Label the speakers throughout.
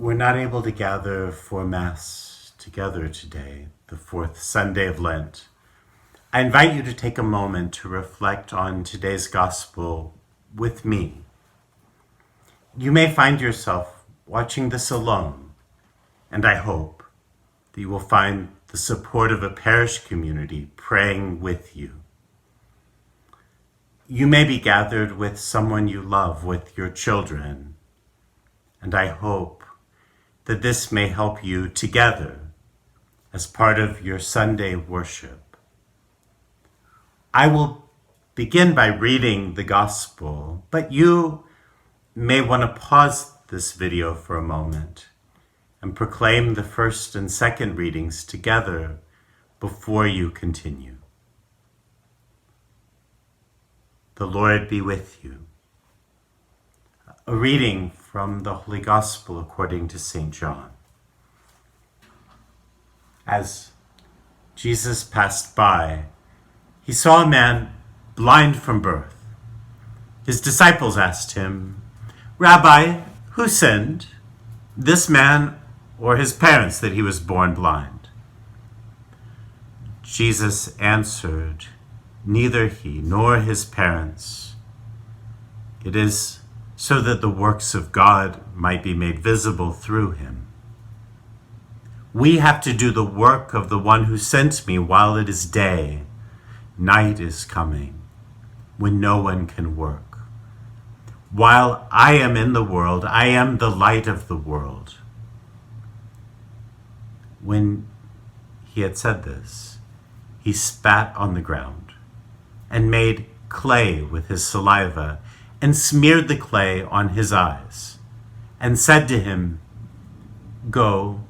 Speaker 1: We're not able to gather for Mass together today, the fourth Sunday of Lent. I invite you to take a moment to reflect on today's Gospel with me. You may find yourself watching this alone, and I hope that you will find the support of a parish community praying with you. You may be gathered with someone you love, with your children, and I hope that this may help you together as part of your Sunday worship. I will begin by reading the Gospel, but you may want to pause this video for a moment and proclaim the first and second readings together before you continue. The Lord be with you. A reading from the Holy Gospel according to St. John. As Jesus passed by, he saw a man blind from birth. His disciples asked him, "Rabbi, who sinned, this man or his parents, that he was born blind?" Jesus answered, "Neither he nor his parents. It is so that the works of God might be made visible through him. We have to do the work of the one who sent me while it is day. Night is coming, when no one can work. While I am in the world, I am the light of the world." When he had said this, he spat on the ground and made clay with his saliva and smeared the clay on his eyes, and said to him, "Go,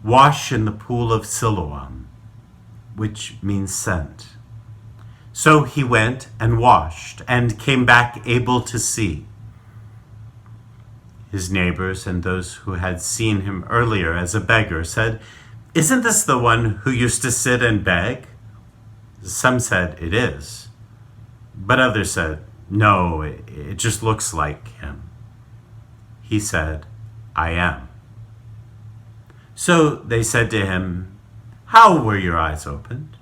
Speaker 1: wash in the pool of Siloam," which means sent. So he went and washed, and came back able to see. His neighbors and those who had seen him earlier as a beggar said, "Isn't this the one who used to sit and beg?" Some said, "It is." But others said, "No, it just looks like him." He said, "I am." So they said to him, "How were your eyes opened?"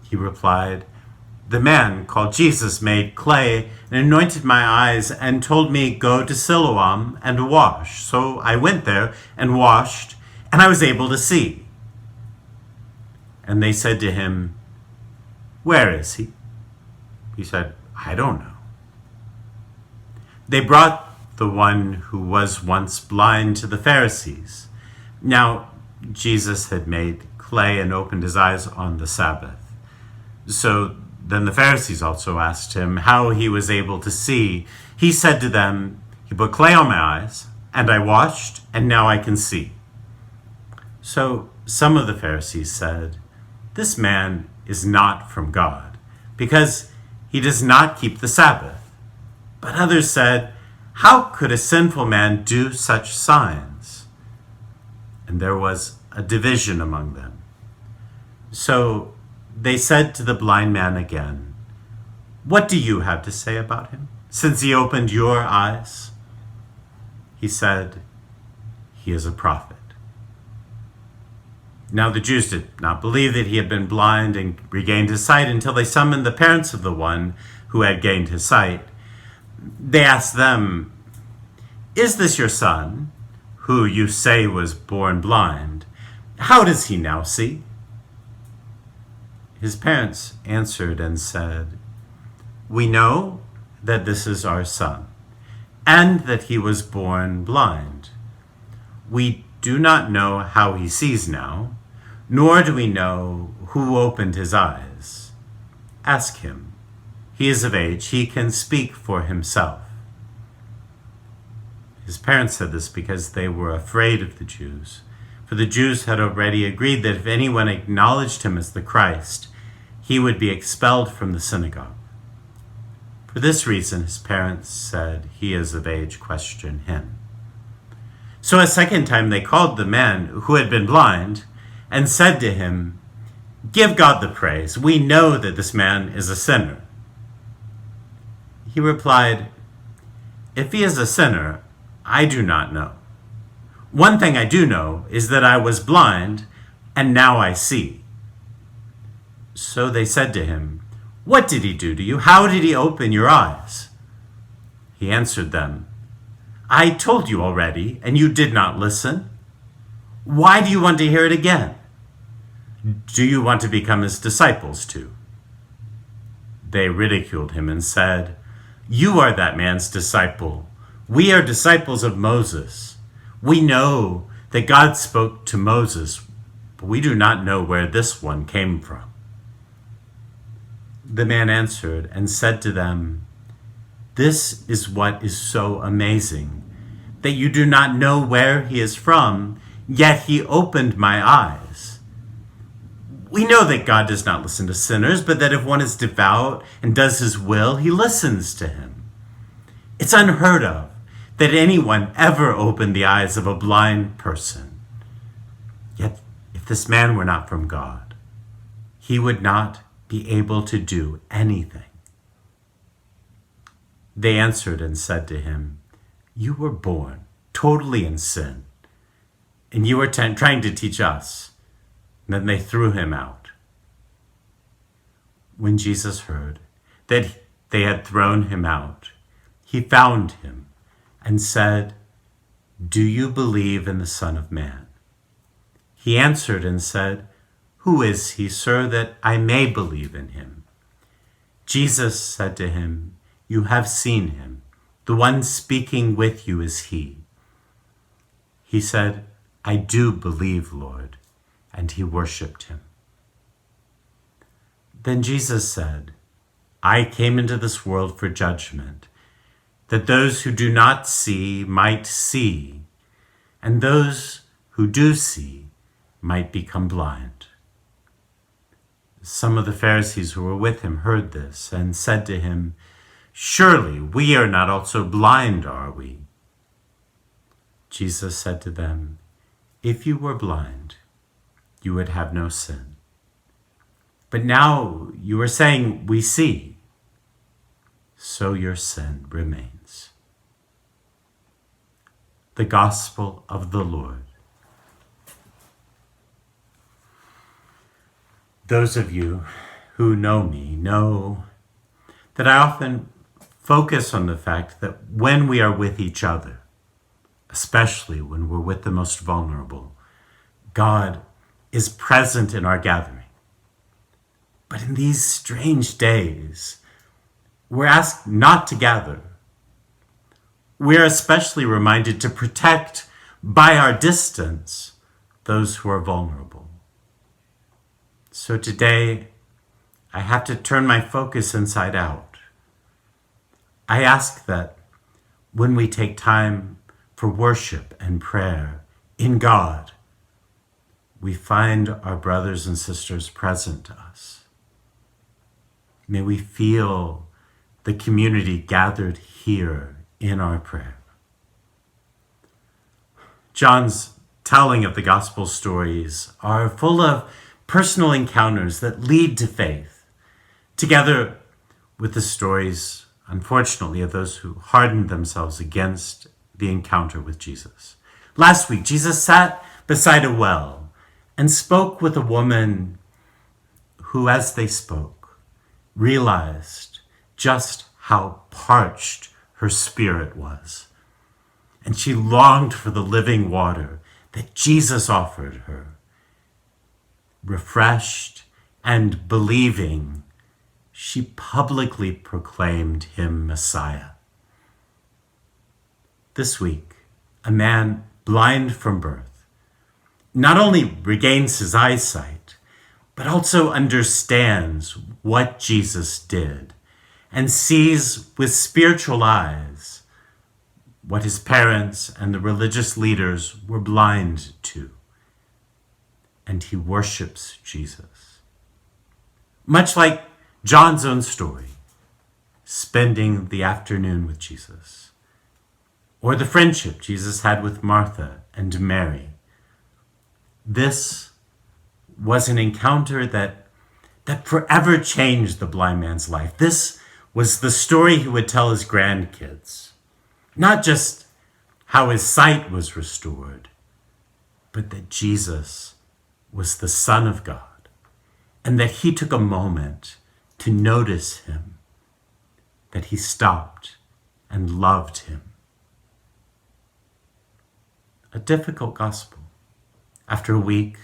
Speaker 1: He replied, "The man called Jesus made clay and anointed my eyes and told me, 'Go to Siloam and wash.' So I went there and washed, and I was able to see." And they said to him, "Where is he?" He said, "I don't know." They brought the one who was once blind to the Pharisees. Now Jesus had made clay and opened his eyes on the Sabbath. So then the Pharisees also asked him how he was able to see. He said to them, "He put clay on my eyes, and I washed, and now I can see." So some of the Pharisees said, "This man is not from God, because he does not keep the Sabbath." But others said, "How could a sinful man do such signs?" And there was a division among them. So they said to the blind man again, "What do you have to say about him, since he opened your eyes?" He said, "He is a prophet." Now the Jews did not believe that he had been blind and regained his sight until they summoned the parents of the one who had gained his sight. They asked them, "Is this your son, who you say was born blind? How does he now see?" His parents answered and said, "We know that this is our son, and that he was born blind. We do not know how he sees now, nor do we know who opened his eyes. Ask him. He is of age. He can speak for himself." His parents said this because they were afraid of the Jews, for the Jews had already agreed that if anyone acknowledged him as the Christ, he would be expelled from the synagogue. For this reason, his parents said, "He is of age, question him." So a second time they called the man who had been blind and said to him, "Give God the praise. We know that this man is a sinner." He replied, "If he is a sinner, I do not know. One thing I do know is that I was blind, and now I see." So they said to him, "What did he do to you? How did he open your eyes?" He answered them, "I told you already, and you did not listen. Why do you want to hear it again? Do you want to become his disciples too?" They ridiculed him and said, "You are that man's disciple. We are disciples of Moses. We know that God spoke to Moses, but we do not know where this one came from." The man answered and said to them, "This is what is so amazing, that you do not know where he is from, yet he opened my eyes. We know that God does not listen to sinners, but that if one is devout and does his will, he listens to him. It's unheard of that anyone ever opened the eyes of a blind person. Yet if this man were not from God, he would not be able to do anything." They answered and said to him, "You were born totally in sin, and you are trying to teach us." And then they threw him out. When Jesus heard that they had thrown him out, he found him and said, "Do you believe in the Son of Man?" He answered and said, "Who is he, sir, that I may believe in him?" Jesus said to him, "You have seen him. The one speaking with you is he." He said, "I do believe, Lord," and he worshipped him. Then Jesus said, "I came into this world for judgment, that those who do not see might see, and those who do see might become blind." Some of the Pharisees who were with him heard this and said to him, "Surely we are not also blind, are we?" Jesus said to them, "If you were blind, you would have no sin. But now you are saying, 'We see,' so your sin remains." The Gospel of the Lord. Those of you who know me know that I often focus on the fact that when we are with each other, especially when we're with the most vulnerable, God is present in our gathering. But in these strange days, we're asked not to gather. We're especially reminded to protect by our distance those who are vulnerable. So today, I have to turn my focus inside out. I ask that when we take time for worship and prayer in God, we find our brothers and sisters present to us. May we feel the community gathered here in our prayer. John's telling of the gospel stories are full of personal encounters that lead to faith, together with the stories, unfortunately, of those who hardened themselves against the encounter with Jesus. Last week, Jesus sat beside a well and spoke with a woman who, as they spoke, realized just how parched her spirit was. And she longed for the living water that Jesus offered her. Refreshed and believing, she publicly proclaimed him Messiah. This week, a man blind from birth not only regains his eyesight, but also understands what Jesus did and sees with spiritual eyes what his parents and the religious leaders were blind to. And he worships Jesus. Much like John's own story, spending the afternoon with Jesus, or the friendship Jesus had with Martha and Mary. This was an encounter that forever changed the blind man's life. This was the story he would tell his grandkids. Not just how his sight was restored, but that Jesus was the Son of God, and that he took a moment to notice him, that he stopped and loved him. A difficult gospel. After a week,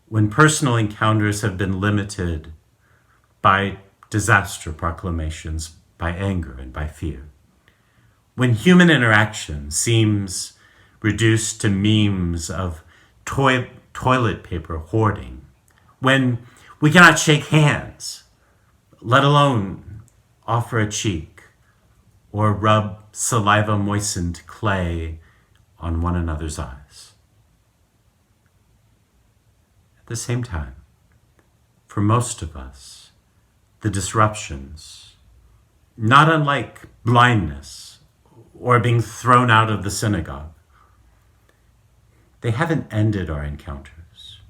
Speaker 1: when personal encounters have been limited by disaster proclamations, by anger and by fear, when human interaction seems reduced to memes of toilet paper hoarding, when we cannot shake hands, let alone offer a cheek or rub saliva-moistened clay on one another's eyes. At the same time, for most of us, the disruptions, not unlike blindness or being thrown out of the synagogue, they haven't ended our encounters.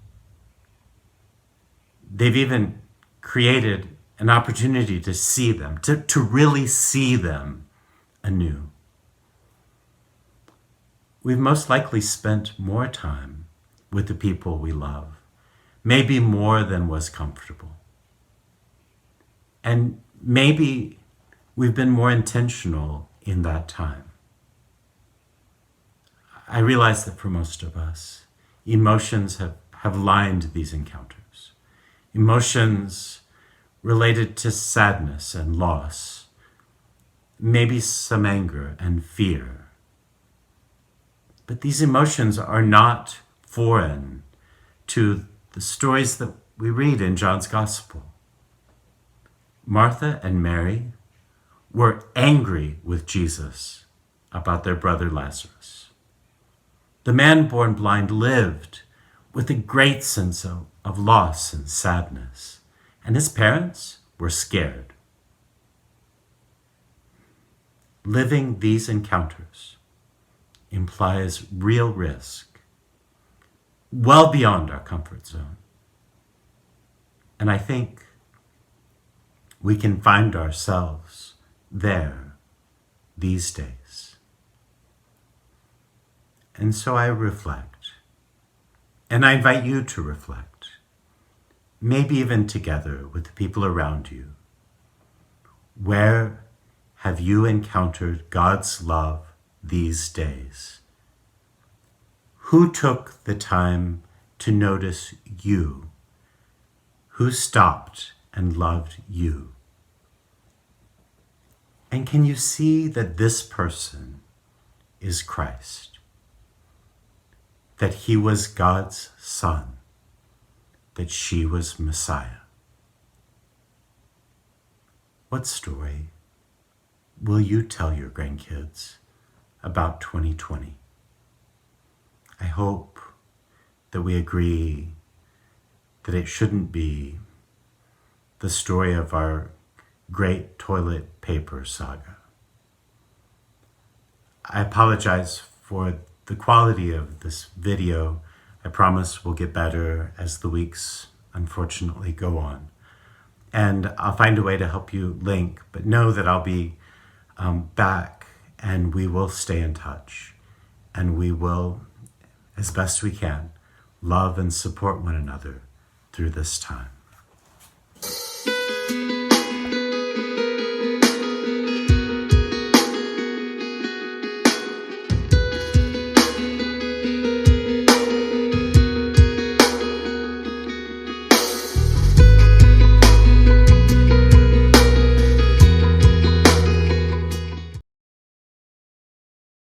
Speaker 1: They've even created an opportunity to see them, to really see them anew. We've most likely spent more time with the people we love, maybe more than was comfortable. And maybe we've been more intentional in that time. I realize that for most of us, emotions have lined these encounters. Emotions related to sadness and loss, maybe some anger and fear. But these emotions are not foreign to the stories that we read in John's Gospel. Martha and Mary were angry with Jesus about their brother Lazarus. The man born blind lived with a great sense of loss and sadness, and his parents were scared. Living these encounters implies real risk, well beyond our comfort zone. And I think we can find ourselves there these days. And so I reflect, and I invite you to reflect, maybe even together with the people around you. Where have you encountered God's love these days? Who took the time to notice you? Who stopped and loved you? And can you see that this person is Christ? That he was God's Son? That she was Messiah? What story will you tell your grandkids about 2020? I hope that we agree that it shouldn't be the story of our great toilet paper saga. I apologize for the quality of this video. I promise we'll get better as the weeks unfortunately go on. And I'll find a way to help you link, but know that I'll be back, and we will stay in touch, and we will, as best we can, love and support one another through this time.